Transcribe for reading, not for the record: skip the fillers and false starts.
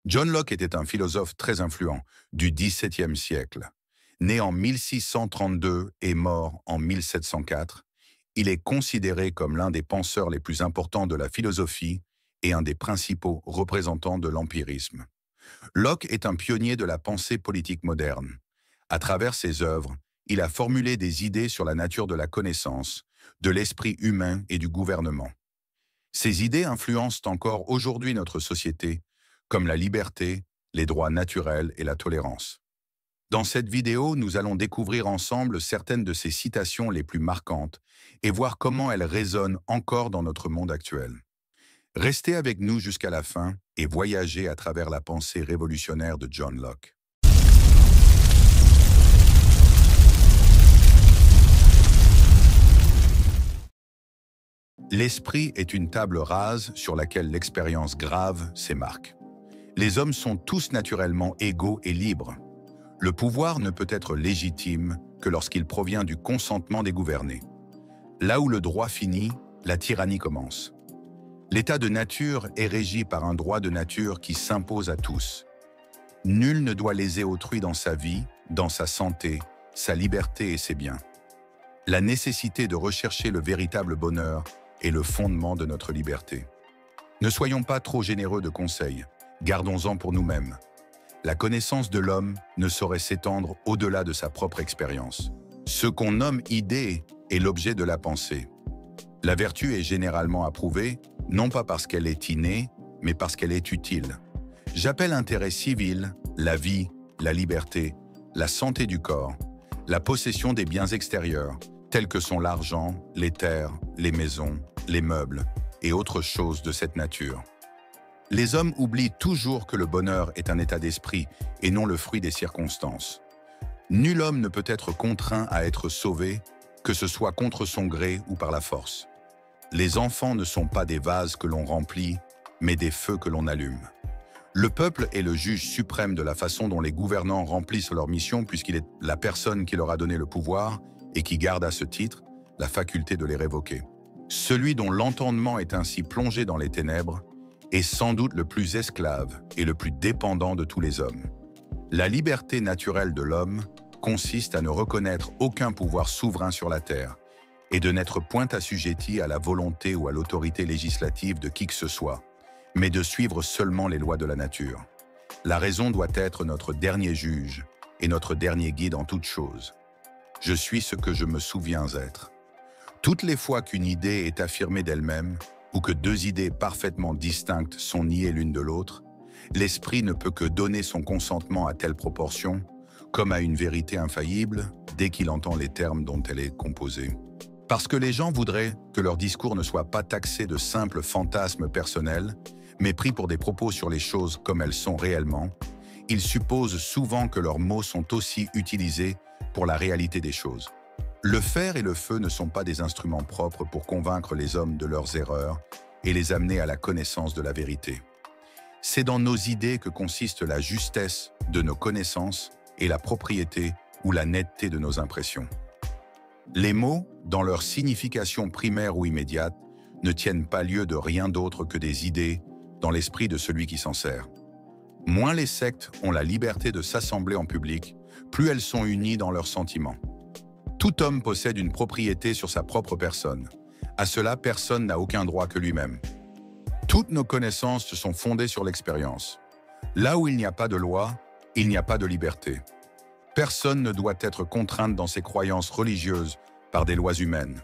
John Locke était un philosophe très influent du XVIIe siècle. Né en 1632 et mort en 1704, il est considéré comme l'un des penseurs les plus importants de la philosophie et un des principaux représentants de l'empirisme. Locke est un pionnier de la pensée politique moderne. À travers ses œuvres, il a formulé des idées sur la nature de la connaissance, de l'esprit humain et du gouvernement. Ces idées influencent encore aujourd'hui notre société, comme la liberté, les droits naturels et la tolérance. Dans cette vidéo, nous allons découvrir ensemble certaines de ces citations les plus marquantes et voir comment elles résonnent encore dans notre monde actuel. Restez avec nous jusqu'à la fin et voyagez à travers la pensée révolutionnaire de John Locke. L'esprit est une table rase sur laquelle l'expérience grave ses marques. Les hommes sont tous naturellement égaux et libres. Le pouvoir ne peut être légitime que lorsqu'il provient du consentement des gouvernés. Là où le droit finit, la tyrannie commence. L'état de nature est régi par un droit de nature qui s'impose à tous. Nul ne doit léser autrui dans sa vie, dans sa santé, sa liberté et ses biens. La nécessité de rechercher le véritable bonheur est le fondement de notre liberté. Ne soyons pas trop généreux de conseils, gardons-en pour nous-mêmes. La connaissance de l'homme ne saurait s'étendre au-delà de sa propre expérience. Ce qu'on nomme idée est l'objet de la pensée. La vertu est généralement approuvée, non pas parce qu'elle est innée, mais parce qu'elle est utile. J'appelle intérêt civil la vie, la liberté, la santé du corps, la possession des biens extérieurs, tels que sont l'argent, les terres, les maisons, les meubles et autres choses de cette nature. Les hommes oublient toujours que le bonheur est un état d'esprit et non le fruit des circonstances. Nul homme ne peut être contraint à être sauvé, que ce soit contre son gré ou par la force. Les enfants ne sont pas des vases que l'on remplit, mais des feux que l'on allume. Le peuple est le juge suprême de la façon dont les gouvernants remplissent leur mission puisqu'il est la personne qui leur a donné le pouvoir et qui garde à ce titre la faculté de les révoquer. Celui dont l'entendement est ainsi plongé dans les ténèbres est sans doute le plus esclave et le plus dépendant de tous les hommes. La liberté naturelle de l'homme consiste à ne reconnaître aucun pouvoir souverain sur la terre et de n'être point assujetti à la volonté ou à l'autorité législative de qui que ce soit, mais de suivre seulement les lois de la nature. La raison doit être notre dernier juge et notre dernier guide en toutes choses. Je suis ce que je me souviens être. Toutes les fois qu'une idée est affirmée d'elle-même, ou que deux idées parfaitement distinctes sont niées l'une de l'autre, l'esprit ne peut que donner son consentement à telle proportion, comme à une vérité infaillible, dès qu'il entend les termes dont elle est composée. Parce que les gens voudraient que leur discours ne soit pas taxé de simples fantasmes personnels, mais pris pour des propos sur les choses comme elles sont réellement, ils supposent souvent que leurs mots sont aussi utilisés pour la réalité des choses. Le fer et le feu ne sont pas des instruments propres pour convaincre les hommes de leurs erreurs et les amener à la connaissance de la vérité. C'est dans nos idées que consiste la justesse de nos connaissances et la propriété ou la netteté de nos impressions. Les mots, dans leur signification primaire ou immédiate, ne tiennent pas lieu de rien d'autre que des idées dans l'esprit de celui qui s'en sert. Moins les sectes ont la liberté de s'assembler en public, plus elles sont unies dans leurs sentiments. Tout homme possède une propriété sur sa propre personne. À cela, personne n'a aucun droit que lui-même. Toutes nos connaissances se sont fondées sur l'expérience. Là où il n'y a pas de loi, il n'y a pas de liberté. Personne ne doit être contrainte dans ses croyances religieuses par des lois humaines.